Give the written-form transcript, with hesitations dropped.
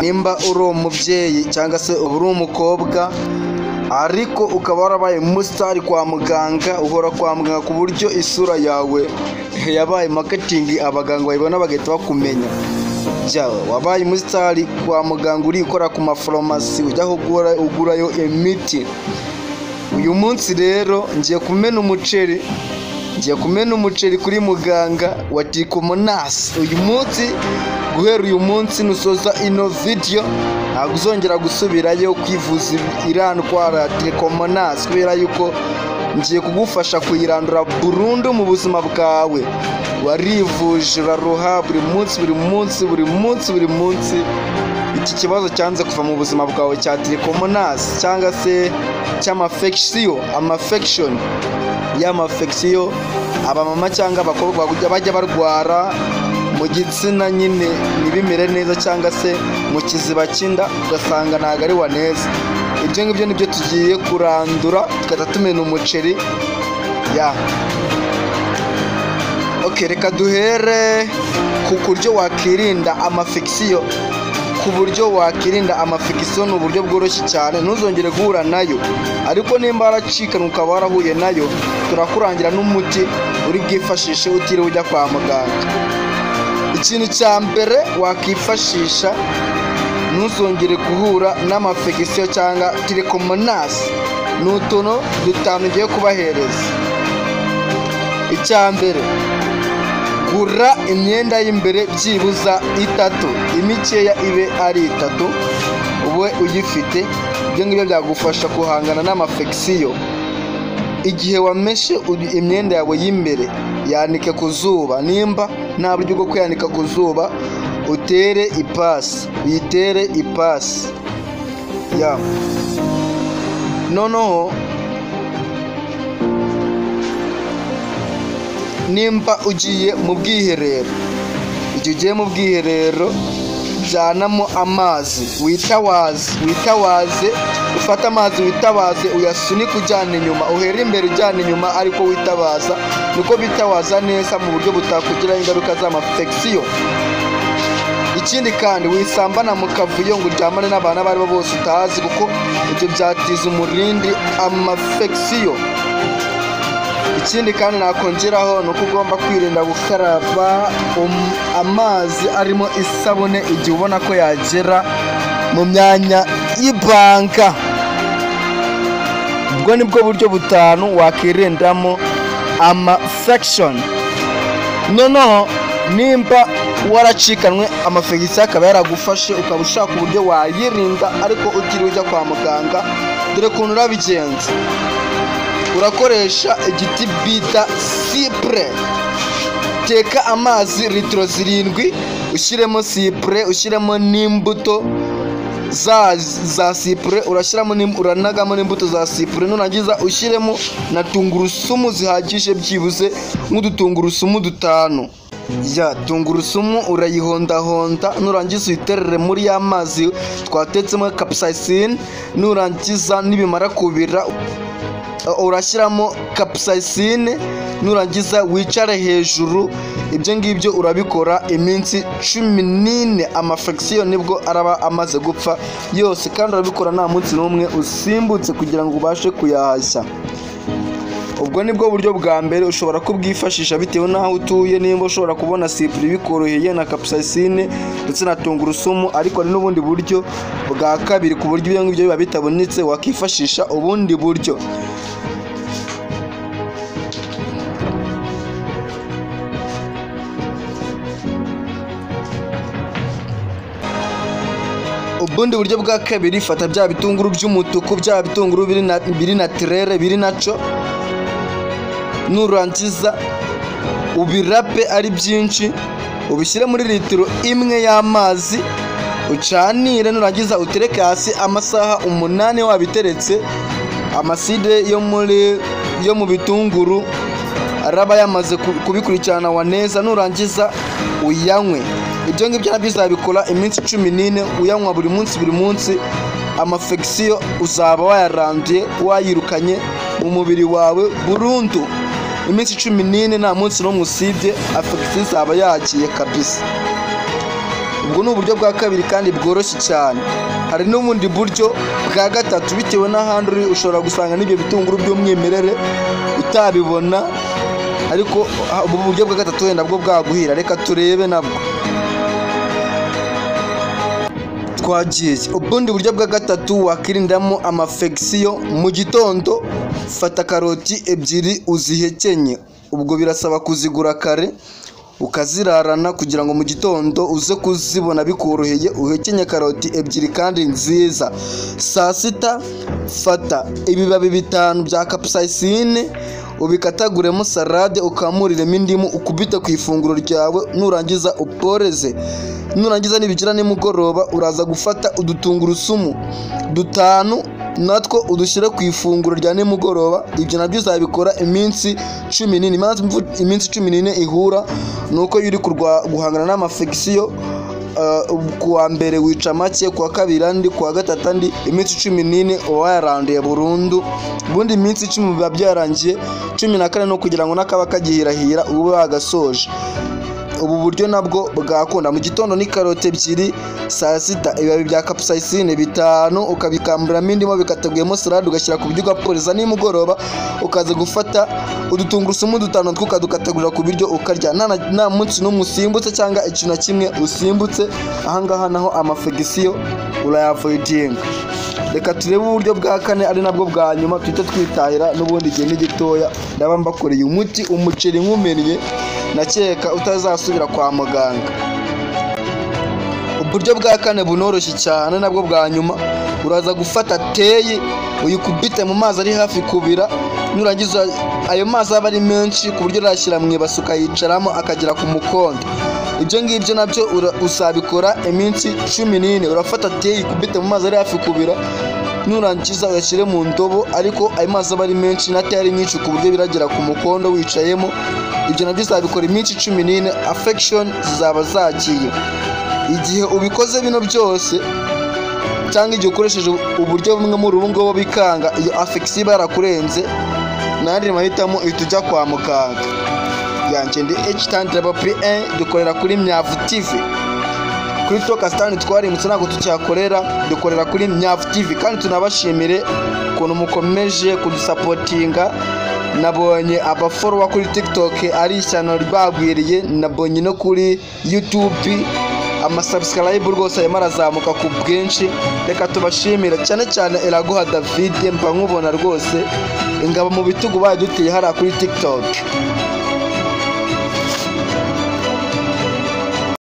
nimba uri umubyeyi cyangwa se uri umukobwa ariko ukaba warabaye umusitari kwa muganga, uhora kwa muganga ku buryo isura yawe yabaye marketing, abaganga bayibona bagahita bakumenya. Wabaye umusitari kwa muganga, uri gukora ku mafarumasi, ujya ugurayo imiti. Uyu munsi rero ngiye kumena umuceri kuri muganga wa Trichomonas. Guhera uyu munsi nusoza ino video ntabwo uzongera gusubirayo kwivuza iriya ndwara ya Trichomonas, kubera yuko ngiye kugufasha kuyirandura burundu mu buzima bwawe. Warivuje uraruha buri munsi iki kibazo cyanze kuva mu buzima bwawe cya Trichomonas cyangwa se cy'amafection y'amafection. Abamama cyangwa abakobwa bajya barwara mu gitsina nyine ntibimere neza, cyangwa se mu kiziba cy'inda ugasanga ntabwo ari waneza. Ibyo ngibyo nibyo tugiye kurandura, tukajya tumena umuceri. Reka duhere ku buryo wakirinda amafection. Ku buryo wakirinda amafection ni uburyo bworoshye cyane, ntuzongere guhura nayo. Ariko nimba waracikana ukaba warahuye nayo, turakurangira n'umuti uri bwifashishe utiriwe ujya kwa muganga. Ikintu cya mbere wakifashisha ntuzongere guhura n'amafection cyangwa Trichomonas ni utuntu dutanu ngiye kubahereza. Icya mbere, gura imyenda y'imbere byibuza 3, imikeya ibe ari 3 ube uyifite. Ibyo ngibyo byagufasha guhangana n'amafection. Igihe wameshe imyenda yawe y'imbere, yanike ku zuba. Nimba nta buryo bwo kuyanika ku zuba, uyitere ipasi. Noneho nimba ugiye mu bwiherero, igihe ugiye mu bwiherero jyanamo amazi, witawaze, ufata amazi witabaze, uyasunike ujyana inyuma, uhera imbere ujyana inyuma, ariko witabaza. Niko bitawaza neza mu buryo butakugiraho ingaruka z'amafection. Ikindi kandi, wisambana mu kavuyo ngo uryamane n'abantu abo ari bo bose utazi, kuko ibyo byatiza umurindi amafection. Ikindi kandi nakongeraho ni uko ugomba kwirinda gukaraba amazi arimo isabune igihe ubona ko yagera mu myanya y'ibanga. Ubwo nibwo buryo butanu wakirindamo amafection. Noneho nimba waracikanwe amafection akaba yaragufashe, ukaba ushaka uburyo wayirinda ariko utiriwe ujya kwa muganga, dore ukuntu urabigenza. Urakoresha igiti bita cyprès. Teka amazi litiro 7, ushyiremo cyprès, ushyiremo n'imbuto za cyprès, uranagamo n'imbuto za cyprès. Nurangiza ushyiremo na tungurusumu zihagije, byibuze nk'udutungurusumu 5. Tungurusumu urayihondahonda, nurangiza uyiterere muri ya mazi twatetsemo capsaicin. Nurangiza nibimara kubira, urashyiramo capsaicin, nurangiza wicare hejuru. Ibyo ngibyo urabikora iminsi 14, amafection nibwo araba amaze gupfa yose, kandi urabikora nta munsi n'umwe usimbutse kugira ngo ubashe kuyahashya. Ubwo nibwo buryo bwa mbere ushobora kubwifashisha bitewe n'aho utuye. Nimba ushobora kubona cyprès bikoroheye na capsaicin ndetse na tungurusumu, ariko hari n'ubundi buryo bwa kabiri ku buryo ibyo ngibyo biba bitabonetse, wakifashisha ubundi buryo. Ubundi buryo bwa kabiri, fata bya bitunguru by'umutuku, bya bitunguru biri naturel, biri naco. Nurangiza ubirape ari byinshi, ubishyire muri litiro 1 y'amazi, ucanire. Nurangiza utereke hasi amasaha 8 wabiteretse. Amaside yo mu bitunguru araba yamaze kubikurikirana wa neza. Nurangiza uyanywe. Ibyo ngibyo nabyo bizabikora iminsi 14, uyanywa buri munsi. Amafection uzaba wayaranduye, wayirukanye mu mubiri wawe burundu. Iminsi 14 nta munsi n'umwe usibye, afection izaba yagiye kabisa. ubwo ni uburyo bwa kabiri kandi bworoshye cyane. Hari n'ubundi buryo bwa gatatu, bitewe n'ahandi uri ushobora gusanga n'ibyo bitunguru by'umwimerere utabibona, ariko ubu buryo bwa gatatu wenda bwo bwaguhira. Reka turebe nabwo. Twagiye. Ubundi buryo bwa gatatu wakirindamo amafegisiyo: mu gitondo fata karoti ebyiri uzihekenye. Ubwo birasaba kuzigura kare ukazirarana kugira ngo mu gitondo uze kuzibona bikoroheye. Uhekenye karoti ebyiri kandi nziza. Saa sita fata ibibabi 5 bya capsaicine ubikataguremo salade, ukamuriremo indimu, ukubite ku ifunguro ryawe. Nurangiza uporeze. Nurangiza nibigira nimugoroba uraza gufata udutungurusumu 5 natwo udushyire ku ifunguro rya nimugoroba. Ibyo nabyo uzabikora iminsi 14. Iminsi 14 ihura nuko yuri guhangana n'amafegisiyo. Kuwa mbere wica make, kuwa kabiri andi, kuwa gatatu andi. Iminsi 14 wayaranduye burundu. Ubundi iminsi 10 biba byarangiye. 14 no kugira ngo nakaba kagihirahira ube wagasoje. Ubu buryo nabwo bwakunda. Mu gitondo ni karoti ebyiri, saa sita ibibabi bya capsaicine 5 ukabikamburamo indimu bikataguyemo salade ugashyira ku biryo ugaporeza. Nimugoroba ukaza gufata udutungurusumu 5 tukadukatagurira ku biryo ukarya. Nta munsi n'umwe usimbutse cyangwa ikintu kimwe usimbutse. Ahangaha naho amafegisiyo urayavoidinga. Reka turebe uburyo bwa kane ari nabwo bwa nyuma twite twitahira. N'ubundi gihe ni gitoya ndaba mbakoreye umuti umuceri nkumennye, nakeka utazasubira kwa muganga. Uburyo bwa kane bunoroshye cyane nabwo bwa nyuma. Uraza gufata teyi uyikubite mu mazi ari hafi kubira. Nurangiza ayo mazi aba ari menshi ku buryo urashyira mu ibase ukayicaramo akagera ku mukondo. Ibyo ngibyo nabyo usabikora iminsi 14. Urafata teyi ukubite mu mazi ari hafi kubira. Nurangiza uyashyire mu ndobo, ariko ayo mazi aba ari menshi na teyi ari nyinshi ku buryo biragera ku mukondo wicayemo. Ibyo nabyo uzabikora iminsi 14. Affection zizaba zagiye. Igihe ubikoze bino byose cyangwa igihe ukoresheje uburyo bumwe muri ubu ngubu bikanga, iyo affection barakurenze, nandi mahitamo uhita ujya kwa muganga. Yanjye ndi H10PN, dukorera kuri Myavu TV. Kuri Tokastani twarimutse ntabwo tucyakorera, dukorera kuri Myavu TV. Kandi tunabashimire ukuntu mukomeje kudusapotinga. Nabonye abafollower kuri TikTok ari ishyano rwagwiriye. Nabonye no kuri YouTube amasubscribe rwose yamarazamuka ku bwinshi. Reka tubashimira cyane cyane Iraguha David, mba nkubona rwose ingabo mu bitugu baduteye hara kuri TikTok.